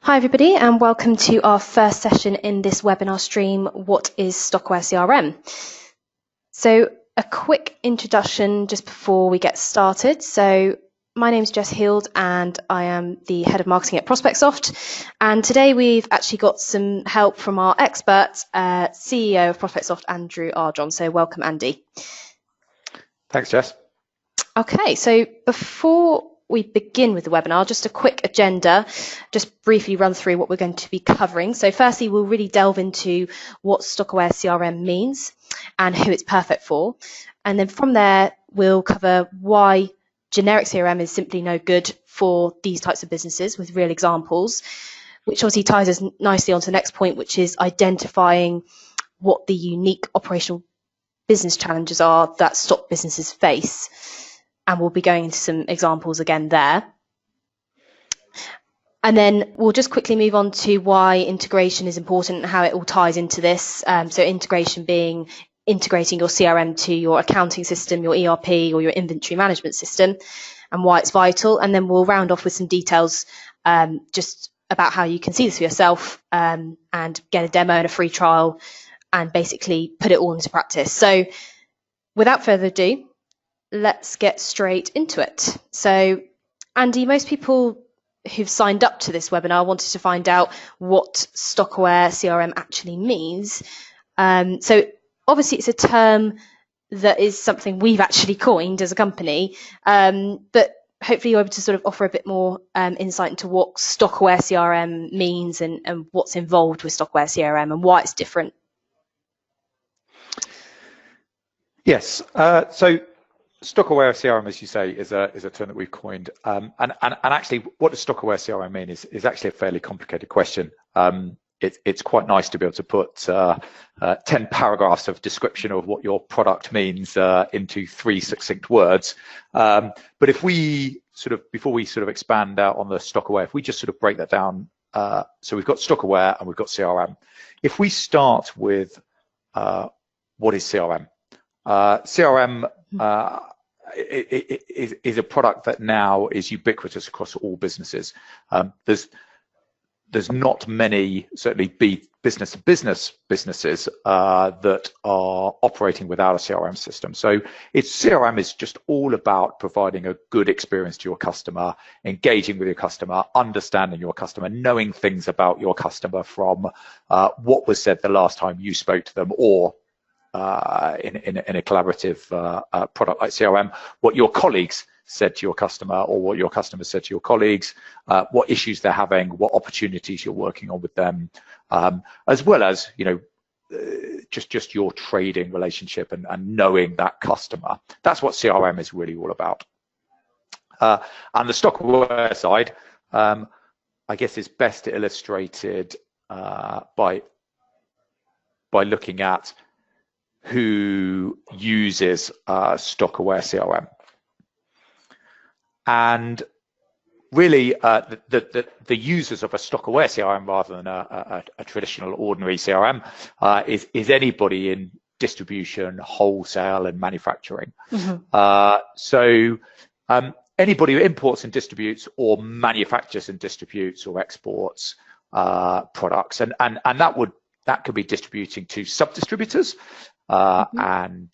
Hi everybody, and welcome to our first session in this webinar stream, What is Stock-Aware CRM? So a quick introduction just before we get started. So my name is Jess Hield and I am the Head of Marketing at ProspectSoft. And today we've actually got some help from our expert, CEO of ProspectSoft, Andrew Arjon. So welcome, Andy. Thanks, Jess. Okay, so before we begin with the webinar, just a quick agenda, just briefly run through what we're going to be covering. So firstly, we'll really delve into what Stock-Aware CRM means and who it's perfect for. And then from there, we'll cover why generic CRM is simply no good for these types of businesses with real examples, which obviously ties us nicely onto the next point, which is identifying what the unique operational business challenges are that stock businesses face. And we'll be going into some examples again there. And then we'll just quickly move on to why integration is important and how it all ties into this. So integration being integrating your CRM to your accounting system, your ERP or your inventory management system, and why it's vital. And then we'll round off with some details just about how you can see this for yourself and get a demo and a free trial and basically put it all into practice. So without further ado, let's get straight into it. So, Andy, most people who've signed up to this webinar wanted to find out what Stock-Aware CRM actually means. So obviously it's a term that is something we've actually coined as a company, but hopefully you're able to sort of offer a bit more insight into what Stock-Aware CRM means and what's involved with Stock-Aware CRM and why it's different. Yes, so Stock-Aware CRM, as you say, is a term that we've coined, and actually, what does Stock-Aware CRM mean is actually a fairly complicated question. It's quite nice to be able to put 10 paragraphs of description of what your product means into 3 succinct words. But if we before we expand out on the Stock-Aware, if we just sort of break that down, so we've got Stock-Aware and we've got CRM. If we start with what is CRM? CRM is a product that now is ubiquitous across all businesses. There's not many, certainly business-to-business businesses that are operating without a CRM system. So CRM is just all about providing a good experience to your customer, engaging with your customer, understanding your customer, knowing things about your customer from what was said the last time you spoke to them, or in a collaborative product like CRM, what your colleagues said to your customer, or what your customer said to your colleagues, what issues they're having, what opportunities you're working on with them, as well as just your trading relationship and knowing that customer. That's what CRM is really all about. And the Stock-Aware side, I guess, is best illustrated by looking at who uses Stock-Aware CRM. And really, the users of a Stock-Aware CRM, rather than a traditional ordinary CRM, is anybody in distribution, wholesale, and manufacturing. So anybody who imports and distributes, or manufactures and distributes, or exports products, and that could be distributing to sub-distributors. And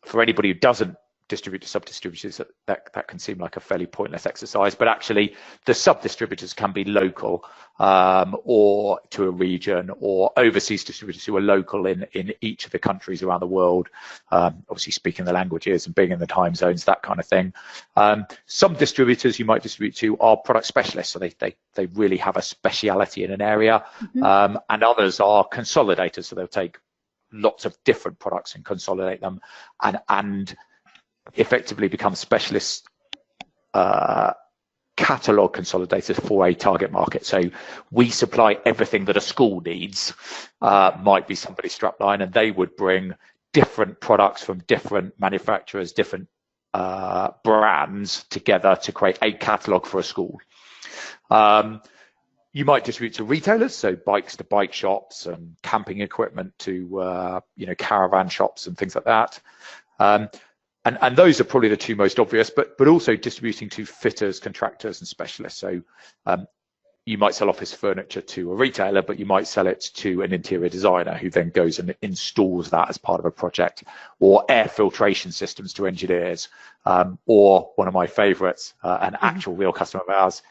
for anybody who doesn't distribute to sub-distributors, that can seem like a fairly pointless exercise, but actually the sub-distributors can be local, or to a region, or overseas distributors who are local in each of the countries around the world, obviously speaking the languages and being in the time zones, that kind of thing. Some distributors you might distribute to are product specialists, so they really have a speciality in an area, and others are consolidators, so they'll take lots of different products and consolidate them and effectively become specialist catalog consolidators for a target market. So we supply everything that a school needs, might be somebody's strapline, and they would bring different products from different manufacturers, different brands together to create a catalog for a school. You might distribute to retailers, so bikes to bike shops, and camping equipment to caravan shops and things like that. And those are probably the two most obvious, but also distributing to fitters, contractors, and specialists. So you might sell office furniture to a retailer, but you might sell it to an interior designer who then goes and installs that as part of a project, or air filtration systems to engineers, or one of my favorites, an actual real customer of ours,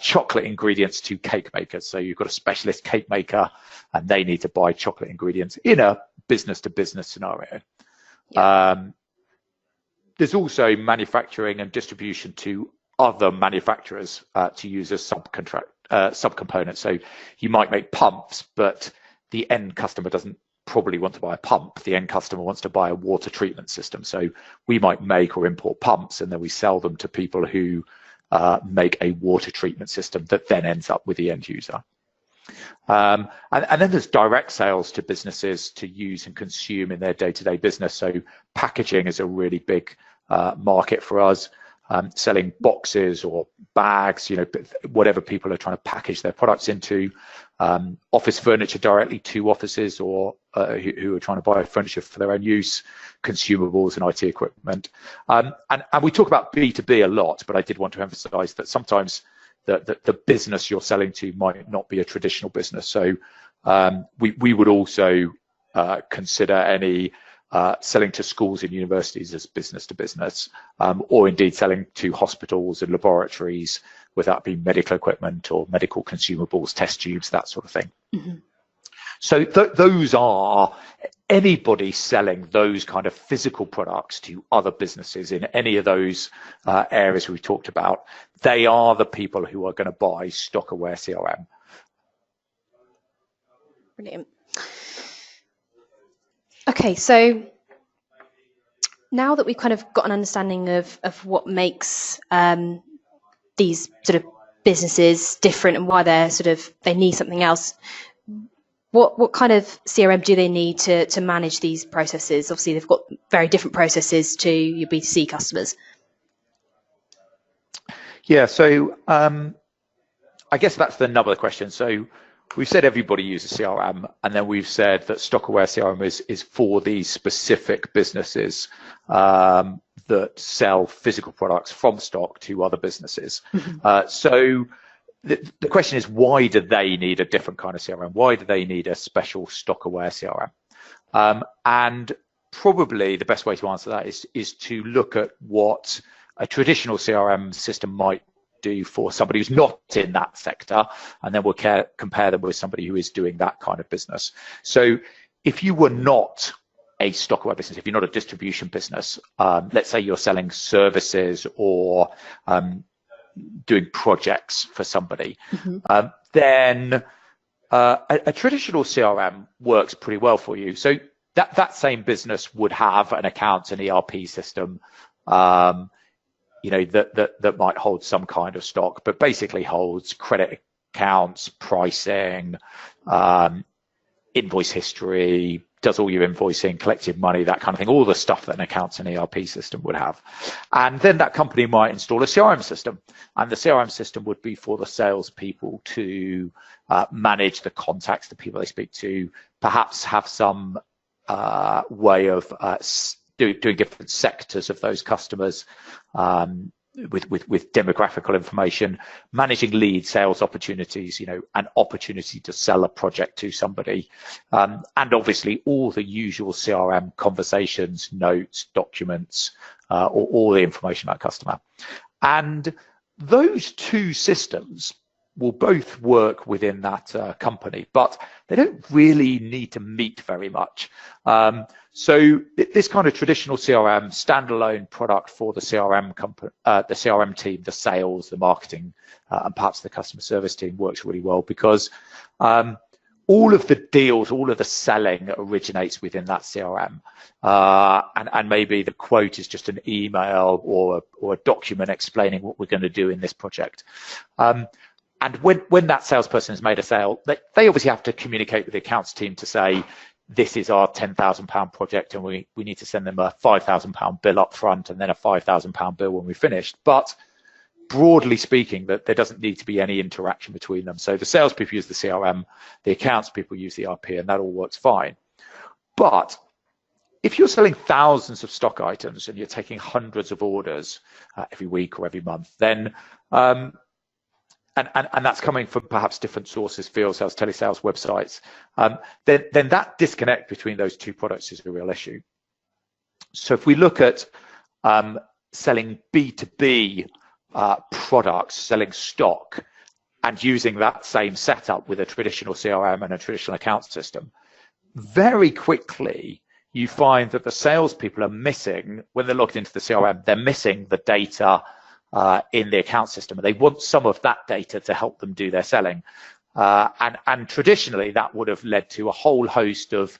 chocolate ingredients to cake makers. So you've got a specialist cake maker and they need to buy chocolate ingredients in a business to business scenario. Yeah. There's also manufacturing and distribution to other manufacturers to use as subcomponents. So you might make pumps, but the end customer doesn't probably want to buy a pump. The end customer wants to buy a water treatment system. So we might make or import pumps, and then we sell them to people who make a water treatment system that then ends up with the end user. And then there's direct sales to businesses to use and consume in their day-to-day business. So packaging is a really big market for us. Selling boxes or bags, whatever people are trying to package their products into, office furniture directly to offices or who are trying to buy furniture for their own use, consumables and IT equipment. And we talk about B2B a lot, but I did want to emphasize that sometimes the business you're selling to might not be a traditional business. So we would also consider any selling to schools and universities as business to business, or indeed selling to hospitals and laboratories, whether that be medical equipment or medical consumables, test tubes, that sort of thing. Mm-hmm. So those are anybody selling those kind of physical products to other businesses in any of those areas we've talked about. They are the people who are going to buy Stock-Aware CRM. Brilliant. Okay, so now that we've kind of got an understanding of what makes these sort of businesses different and why they need something else, what kind of CRM do they need to manage these processes? Obviously, they've got very different processes to your B2C customers. Yeah, so I guess that's the nub of the question. So we've said everybody uses CRM, and then we've said that Stock-Aware CRM is for these specific businesses that sell physical products from stock to other businesses. Mm-hmm. So the question is, why do they need a different kind of CRM? Why do they need a special Stock-Aware CRM? And probably the best way to answer that is to look at what a traditional CRM system might do for somebody who's not in that sector, and then we'll compare them with somebody who is doing that kind of business. So if you were not a Stock-Aware business, if you're not a distribution business, let's say you're selling services or doing projects for somebody, mm-hmm. Then a traditional CRM works pretty well for you. So that same business would have an accounts and ERP system, that might hold some kind of stock, but basically holds credit accounts, pricing, invoice history, does all your invoicing, collected money, that kind of thing, all the stuff that an accounts and ERP system would have. And then that company might install a CRM system, and the CRM system would be for the salespeople to manage the contacts, the people they speak to, perhaps have some way of doing different sectors of those customers, with demographical information, managing lead sales opportunities, an opportunity to sell a project to somebody, and obviously all the usual CRM conversations, notes, documents, or all the information about customer. And those two systems will both work within that company, but they don't really need to meet very much. So this kind of traditional CRM, standalone product for the CRM company, the CRM team, the sales, the marketing, and perhaps the customer service team works really well because all of the deals, all of the selling originates within that CRM. And maybe the quote is just an email or a document explaining what we're going to do in this project. And when that salesperson has made a sale, they obviously have to communicate with the accounts team to say, this is our £10,000 project, and we need to send them a £5,000 bill up front and then a £5,000 bill when we're finished. But broadly speaking, that there doesn't need to be any interaction between them. So the salespeople use the CRM, the accounts people use the ERP, and that all works fine. But if you're selling thousands of stock items and you're taking hundreds of orders every week or every month, then and that's coming from perhaps different sources, field sales, telesales, websites, then that disconnect between those two products is a real issue. So if we look at selling B2B products, selling stock, and using that same setup with a traditional CRM and a traditional account system, very quickly you find that the salespeople are missing, when they're logged into the CRM, they're missing the data in the account system, and they want some of that data to help them do their selling. And traditionally, that would have led to a whole host of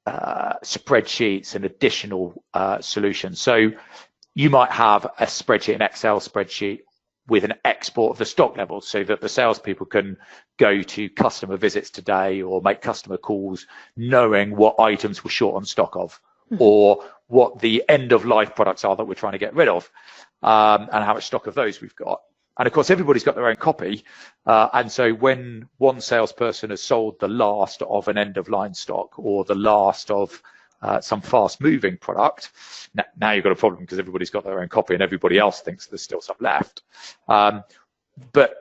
spreadsheets and additional solutions. So you might have a spreadsheet, an Excel spreadsheet, with an export of the stock levels, so that the salespeople can go to customer visits today or make customer calls knowing what items we're short on stock of, or what the end of life products are that we're trying to get rid of, and how much stock of those we've got. And of course, everybody's got their own copy. And so when one salesperson has sold the last of an end of line stock or the last of some fast moving product, now you've got a problem, because everybody's got their own copy and everybody else thinks there's still some left. But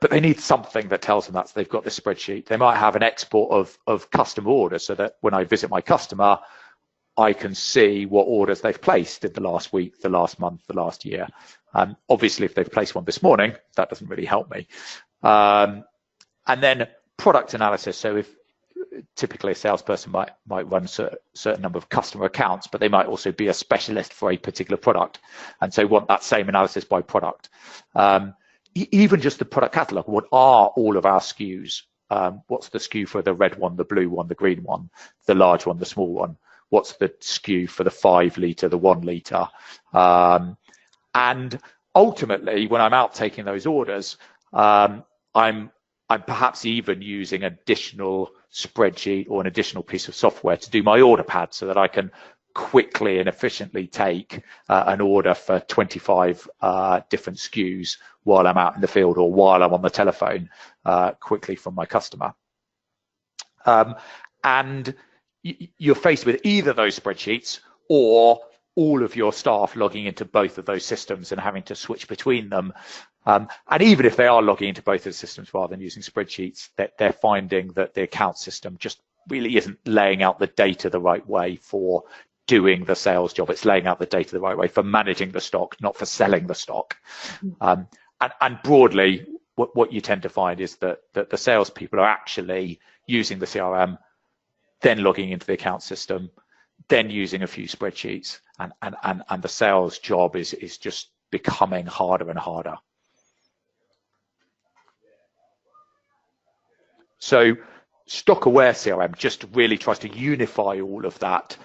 they need something that tells them that. So they've got this spreadsheet. They might have an export of customer orders, so that when I visit my customer, I can see what orders they've placed in the last week, the last month, the last year. Obviously, if they've placed one this morning, that doesn't really help me. And then product analysis. So if typically a salesperson might run a certain number of customer accounts, but they might also be a specialist for a particular product, and so want that same analysis by product. Even just the product catalog. What are all of our SKUs? What's the SKU for the red one, the blue one, the green one, the large one, the small one? What's the SKU for the 5 litre, the 1 litre? And ultimately, when I'm out taking those orders, I'm perhaps even using additional spreadsheet or an additional piece of software to do my order pad, so that I can quickly and efficiently take an order for 25 different SKUs while I'm out in the field or while I'm on the telephone quickly from my customer. And you're faced with either those spreadsheets or all of your staff logging into both of those systems and having to switch between them. And even if they are logging into both of the systems rather than using spreadsheets, they're finding that the account system just really isn't laying out the data the right way for doing the sales job. It's laying out the data the right way for managing the stock, not for selling the stock. And broadly, what you tend to find is that the salespeople are actually using the CRM, then logging into the account system, then using a few spreadsheets, and the sales job is just becoming harder and harder. So Stock-Aware CRM just really tries to unify all of that.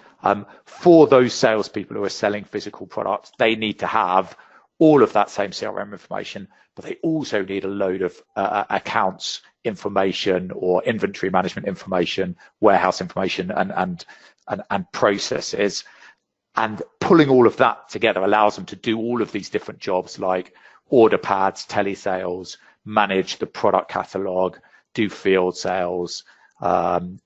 For those salespeople who are selling physical products, they need to have all of that same CRM information, but they also need a load of accounts information or inventory management information, warehouse information, and processes. And pulling all of that together allows them to do all of these different jobs, like order pads, telesales, manage the product catalog, do field sales, run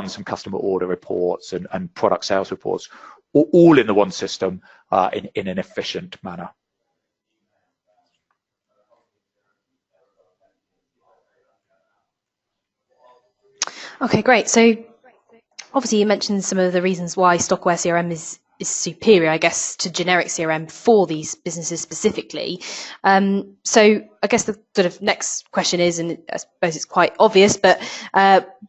some customer order reports and product sales reports, all in the one system in an efficient manner. Okay, great. So obviously you mentioned some of the reasons why Stock-Aware CRM is superior, I guess, to generic CRM for these businesses specifically. So I guess the sort of next question is, and I suppose it's quite obvious, but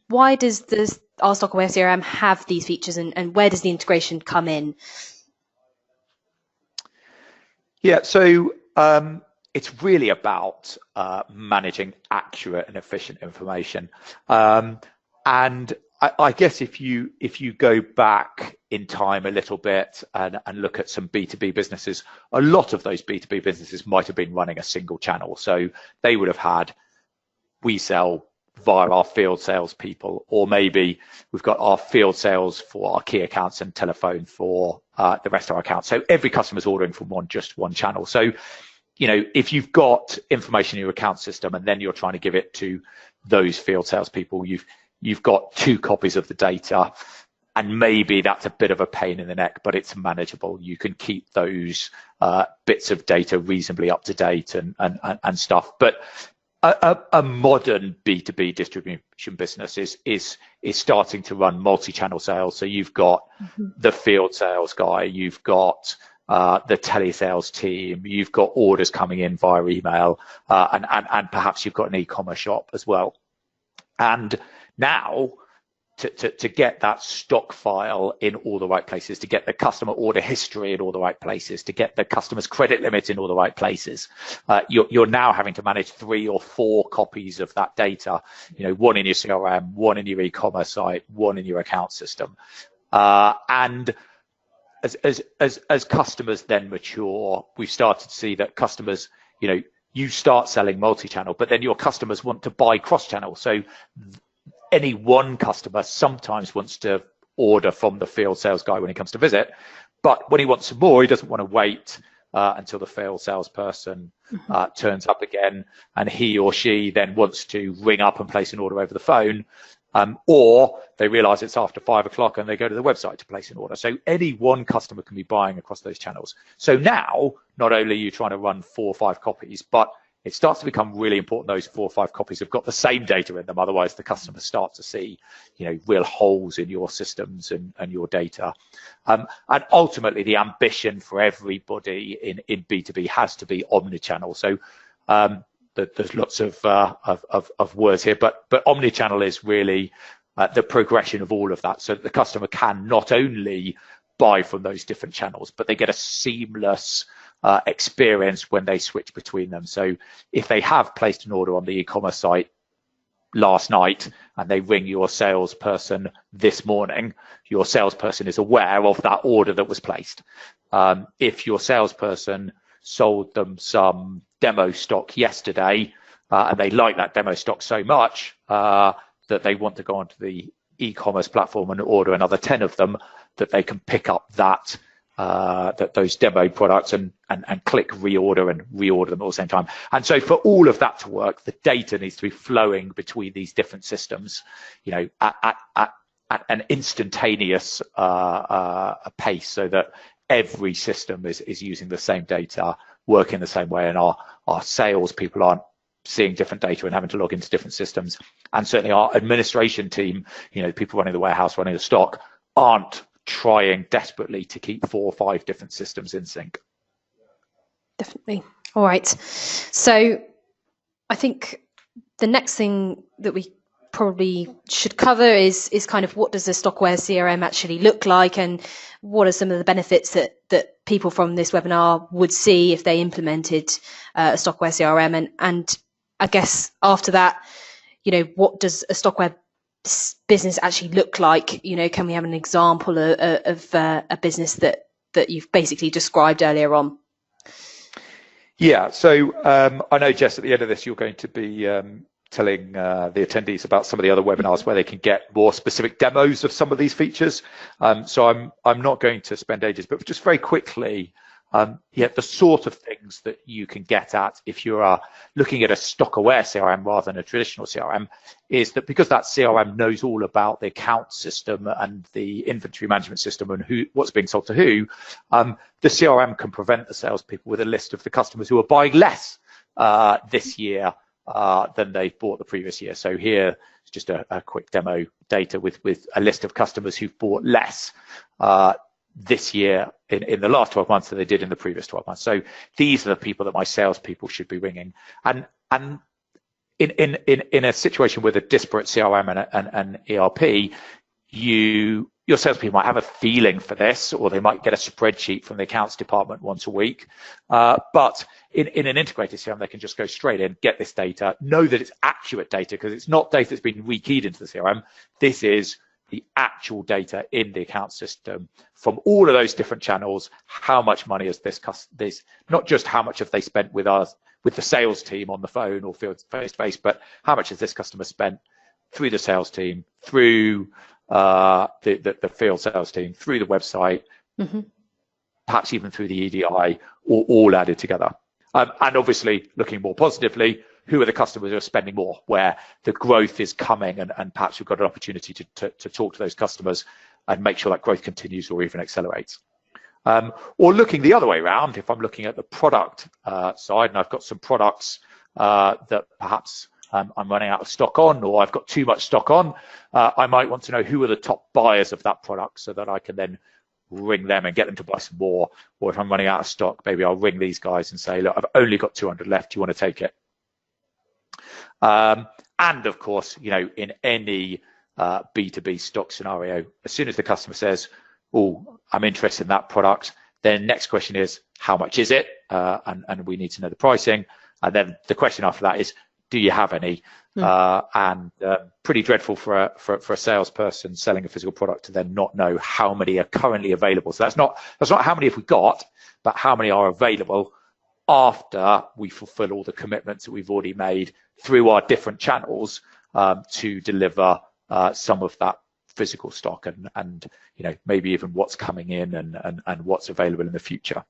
why does our Stock-Aware CRM have these features, and where does the integration come in? Yeah, so it's really about managing accurate and efficient information. And I guess if you go back in time a little bit and look at some B2B businesses, a lot of those B2B businesses might have been running a single channel. So they would have had, we sell via our field sales people, or maybe we've got our field sales for our key accounts and telephone for the rest of our accounts. So every customer's ordering from just one channel. So, you know, if you've got information in your account system and then you're trying to give it to those field sales people, you've got 2 copies of the data. and maybe that's a bit of a pain in the neck, but it's manageable. You can keep those bits of data reasonably up to date and stuff. But a modern B2B distribution business is starting to run multi-channel sales. So you've got the field sales guy, you've got the telesales team, you've got orders coming in via email, and perhaps you've got an e-commerce shop as well. And now, to get that stock file in all the right places, to get the customer order history in all the right places, to get the customer's credit limits in all the right places, you're now having to manage 3 or 4 copies of that data. One in your CRM, one in your e-commerce site, one in your account system. And as customers then mature, we've started to see that customers, you start selling multi-channel, but then your customers want to buy cross-channel. So any one customer sometimes wants to order from the field sales guy when he comes to visit, but when he wants some more, he doesn't want to wait until the field salesperson turns up again, and he or she then wants to ring up and place an order over the phone, or they realize it's after 5 o'clock and they go to the website to place an order. So any one customer can be buying across those channels. So now, not only are you trying to run 4 or 5 copies, but it starts to become really important those 4 or 5 copies have got the same data in them. Otherwise, the customers start to see, real holes in your systems and your data. And ultimately, the ambition for everybody in B2B has to be omnichannel. So there's lots of words here, but omnichannel is really the progression of all of that. So that the customer can not only buy from those different channels, but they get a seamless experience when they switch between them. So if they have placed an order on the e-commerce site last night and they ring your salesperson this morning, your salesperson is aware of that order that was placed. If your salesperson sold them some demo stock yesterday and they like that demo stock so much that they want to go onto the e-commerce platform and order another 10 of them, that they can pick up those demo products and click reorder and reorder them at the same time. And so for all of that to work, the data needs to be flowing between these different systems, at an instantaneous pace, so that every system is using the same data, working the same way, and our sales people aren't seeing different data and having to log into different systems. And certainly our administration team, people running the warehouse, running the stock, aren't trying desperately to keep 4 or 5 different systems in sync. Definitely. All right. So I think the next thing that we probably should cover is kind of what does the Stock-Aware CRM actually look like, and what are some of the benefits that people from this webinar would see if they implemented a Stock-Aware CRM, and I guess after that, what does a Stock-Aware business actually look like? Can we have an example of a business that you've basically described earlier on? Yeah, so I know, Jess, at the end of this, you're going to be telling the attendees about some of the other webinars where they can get more specific demos of some of these features. So I'm not going to spend ages, but just very quickly, the sort of things that you can get at if you are looking at a Stock-Aware CRM rather than a traditional CRM is that because that CRM knows all about the account system and the inventory management system and what's being sold to who, the CRM can prevent the salespeople with a list of the customers who are buying less this year than they bought the previous year. So here is just a quick demo data with a list of customers who've bought less this year in the last 12 months than they did in the previous 12 months. So these are the people that my salespeople should be ringing. And in a situation with a disparate CRM and ERP, your salespeople might have a feeling for this, or they might get a spreadsheet from the accounts department once a week. But in an integrated CRM, they can just go straight in, get this data, know that it's accurate data, because it's not data that's been rekeyed into the CRM. This is the actual data in the account system from all of those different channels. How much money has this not just how much have they spent with us, with the sales team on the phone or face to face, but how much has this customer spent through the sales team, through the field sales team, through the website, perhaps even through the EDI, or all added together. And obviously, looking more positively, who are the customers who are spending more, where the growth is coming, and perhaps we've got an opportunity to talk to those customers make sure that growth continues or even accelerates. Or looking the other way around, if I'm looking at the product side and I've got some products that perhaps I'm running out of stock on, or I've got too much stock on, I might want to know who are the top buyers of that product so that I can then ring them and get them to buy some more. Or if I'm running out of stock, maybe I'll ring these guys and say, look, I've only got 200 left. Do you want to take it? And of course, in any B2B stock scenario, as soon as the customer says, oh, I'm interested in that product, then next question is, how much is it? And we need to know the pricing. And then the question after that is, do you have any? And pretty dreadful for a salesperson selling a physical product to then not know how many are currently available. So that's not how many have we got, but how many are available after we fulfill all the commitments that we've already made through our different channels to deliver some of that physical stock and maybe even what's coming in and what's available in the future.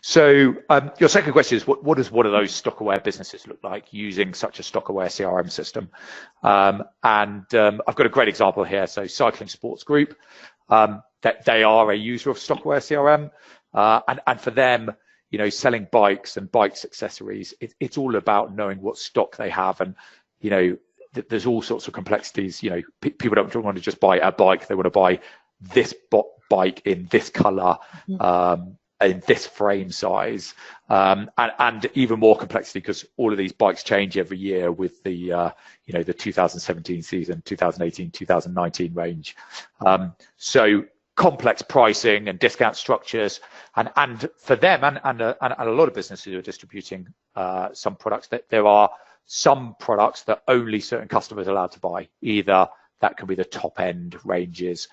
So your second question is, what does one of those Stock-Aware businesses look like using such a Stock-Aware CRM system? I've got a great example here. So Cycling Sports Group, that they are a user of Stock-Aware CRM, and for them, selling bikes and bikes accessories, it's all about knowing what stock they have, and there's all sorts of complexities. People don't want to just buy a bike; they want to buy this bike in this color. In this frame size, and even more complexity because all of these bikes change every year with the the 2017 season, 2018, 2019 range. So complex pricing and discount structures, and for them and a lot of businesses who are distributing some products, that there are some products that only certain customers are allowed to buy. Either that can be the top end ranges,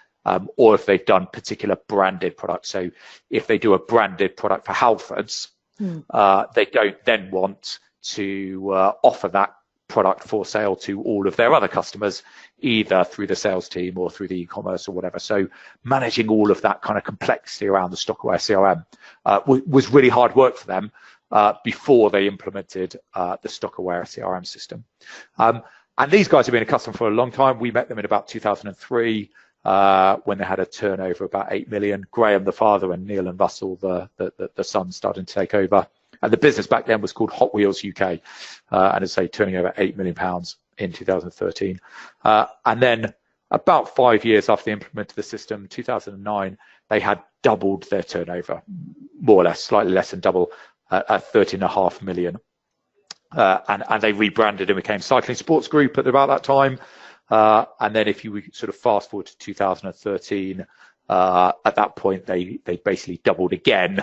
or if they've done particular branded products. So if they do a branded product for Halfords, they don't then want to offer that product for sale to all of their other customers, either through the sales team or through the e-commerce or whatever. So managing all of that kind of complexity around the Stock-Aware CRM was really hard work for them before they implemented the Stock-Aware CRM system. And these guys have been a customer for a long time. We met them in about 2003. When they had a turnover of about 8 million. Graham, the father, and Neil and Russell, the son, started to take over. And the business back then was called Hot Wheels UK, and as I say, turning over £8 million in 2013. And then about 5 years after they implemented the system, 2009, they had doubled their turnover, more or less, slightly less than double, at 13.5 million. And they rebranded and became Cycling Sports Group at about that time. And then if you sort of fast forward to 2013, at that point, they basically doubled again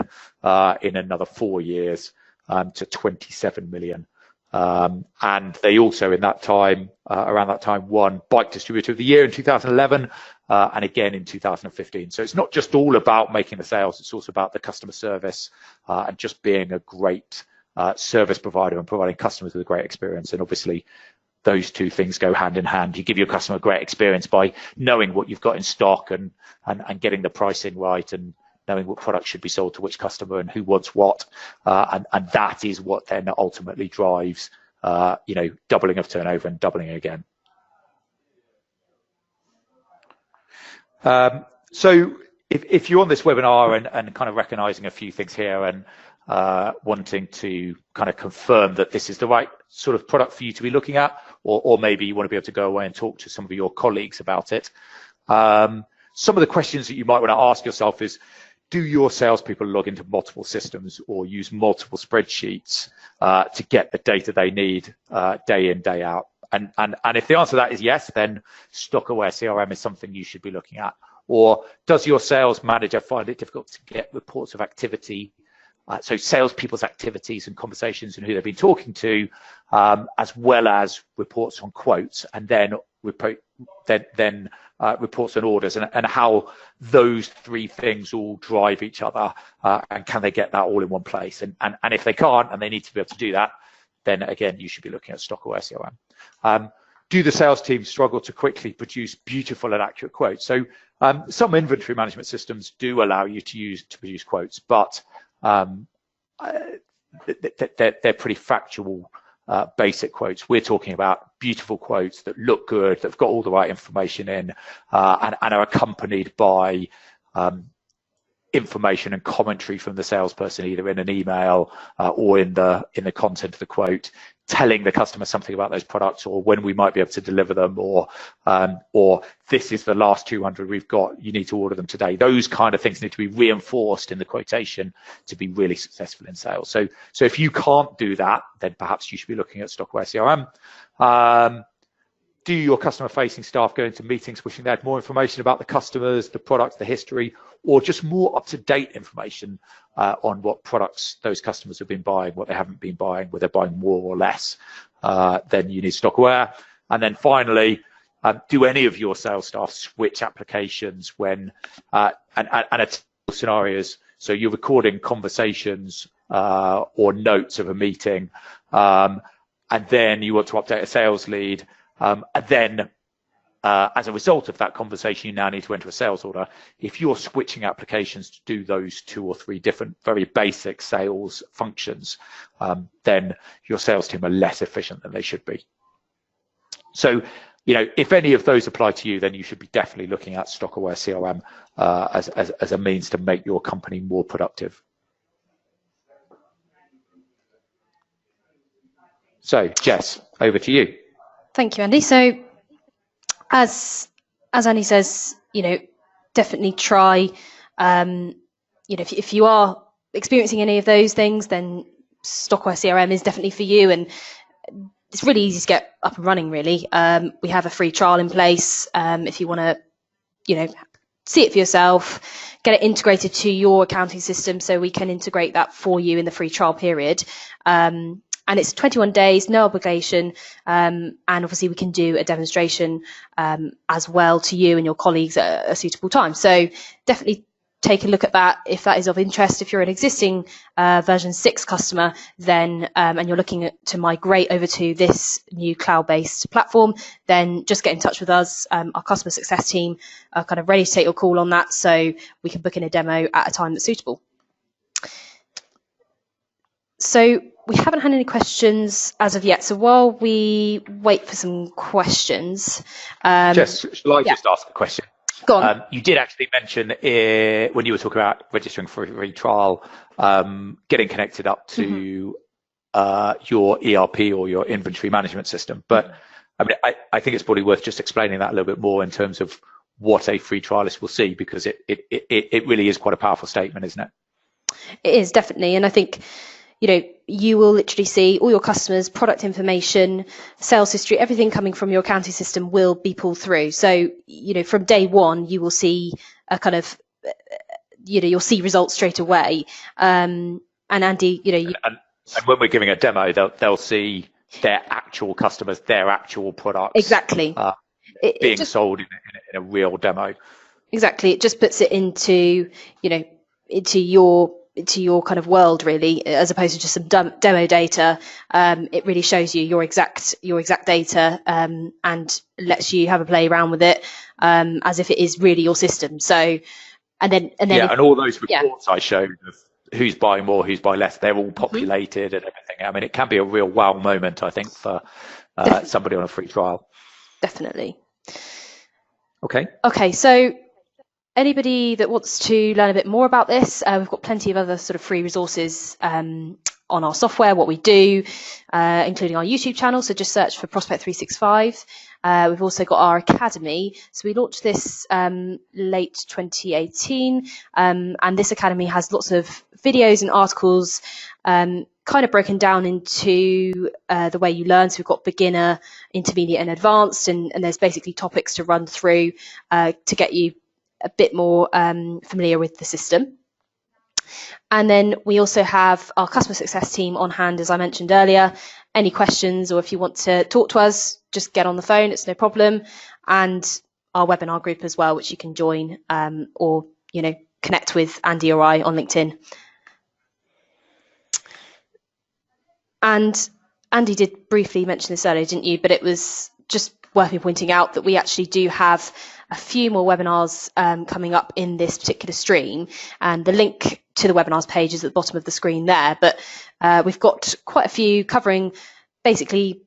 in another 4 years to 27 million. And they also in that time, around that time, won Bike Distributor of the Year in 2011 and again in 2015. So it's not just all about making the sales, it's also about the customer service and just being a great service provider and providing customers with a great experience. And obviously, those two things go hand in hand. You give your customer a great experience by knowing what you've got in stock and getting the pricing right and knowing what product should be sold to which customer and who wants what. And that is what then ultimately drives, doubling of turnover and doubling again. So if you're on this webinar and kind of recognizing a few things here and wanting to kind of confirm that this is the right sort of product for you to be looking at, or maybe you want to be able to go away and talk to some of your colleagues about it. Some of the questions that you might want to ask yourself is, do your salespeople log into multiple systems or use multiple spreadsheets to get the data they need day in, day out? And if the answer to that is yes, then Stock-Aware CRM is something you should be looking at. Or does your sales manager find it difficult to get reports of activity, so salespeople's activities and conversations and who they've been talking to, as well as reports on quotes, and then reports on orders, and how those three things all drive each other, and can they get that all in one place? And if they can't, and they need to be able to do that, then again, you should be looking at Stock-Aware CRM. Do the sales team struggle to quickly produce beautiful and accurate quotes? So some inventory management systems do allow you to produce quotes, but they're pretty factual basic quotes. We're talking about beautiful quotes that look good, that've got all the right information in, and are accompanied by information and commentary from the salesperson, either in an email or in the content of the quote, telling the customer something about those products, or when we might be able to deliver them, or this is the last 200 we've got, you need to order them today. Those kind of things need to be reinforced in the quotation to be really successful in sales. So if you can't do that, then perhaps you should be looking at Stock-Aware CRM. Do your customer facing staff go into meetings wishing they had more information about the customers, the products, the history, or just more up-to-date information on what products those customers have been buying, what they haven't been buying, whether they're buying more or less? Then you need Stock-Aware. And then finally, do any of your sales staff switch applications when and scenarios? So you're recording conversations or notes of a meeting, and then you want to update a sales lead. And then, as a result of that conversation, you now need to enter a sales order. If you're switching applications to do those 2 or 3 different, very basic sales functions, then your sales team are less efficient than they should be. So, if any of those apply to you, then you should be definitely looking at Stock-Aware CRM as a means to make your company more productive. So, Jess, over to you. Thank you, Andy. So as Andy says, definitely try, if you are experiencing any of those things, then Stock-Aware CRM is definitely for you. And it's really easy to get up and running, really. We have a free trial in place. If you want to, see it for yourself, get it integrated to your accounting system so we can integrate that for you in the free trial period. And it's 21 days, no obligation, and obviously we can do a demonstration as well to you and your colleagues at a suitable time. So definitely take a look at that if that is of interest. If you're an existing version 6 customer, then and you're looking to migrate over to this new cloud-based platform, then just get in touch with us. Our customer success team are kind of ready to take your call on that, so we can book in a demo at a time that's suitable. So we haven't had any questions as of yet. So while we wait for some questions, Jess, shall I just ask a question? Go on. You did actually mention when you were talking about registering for a free trial, getting connected up to your ERP or your inventory management system. But I think it's probably worth just explaining that a little bit more in terms of what a free trialist will see, because it really is quite a powerful statement, isn't it? It is, definitely. And I think, you will literally see all your customers, product information, sales history, everything coming from your accounting system will be pulled through. So, from day one, you will see a kind of, you'll see results straight away. And Andy, and when we're giving a demo, they'll see their actual customers, their actual products. Exactly. Being sold in a real demo. Exactly. It just puts it into, into your kind of world, really, as opposed to just some demo data. It really shows you your exact data and lets you have a play around with it as if it is really your system. So, and then and all those reports I showed of who's buying more, who's buying less, they're all populated and everything. It can be a real wow moment, I think, for somebody on a free trial. Definitely. Okay. So anybody that wants to learn a bit more about this, we've got plenty of other sort of free resources on our software, what we do, including our YouTube channel. So just search for Prospect 365. We've also got our academy. So we launched this late 2018, and this academy has lots of videos and articles kind of broken down into the way you learn. So we've got beginner, intermediate and advanced, and there's basically topics to run through to get you a bit more familiar with the system. And then we also have our customer success team on hand, as I mentioned earlier. Any questions, or if you want to talk to us, just get on the phone, it's no problem. And our webinar group as well, which you can join or connect with Andy or I on LinkedIn. And Andy did briefly mention this earlier, didn't you? But it was just worth me pointing out that we actually do have a few more webinars coming up in this particular stream, and the link to the webinars page is at the bottom of the screen there. But we've got quite a few covering basically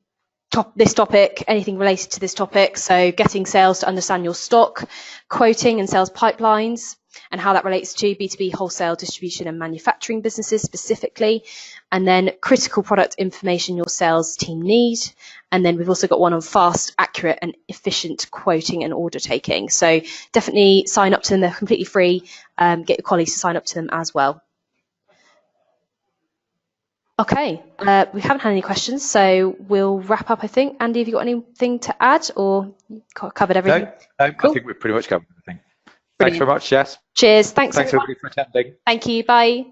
this topic, anything related to this topic. So getting sales to understand your stock, quoting and sales pipelines, and how that relates to B2B wholesale distribution and manufacturing businesses specifically, and then critical product information your sales team need. And then we've also got one on fast, accurate and efficient quoting and order taking. So definitely sign up to them. They're completely free. Get your colleagues to sign up to them as well. Okay, we haven't had any questions, so we'll wrap up, I think. Andy, have you got anything to add, or covered everything? No, cool. I think we've pretty much covered everything. Thanks very much, Jess. Cheers. Thanks everybody for attending. Thank you. Bye.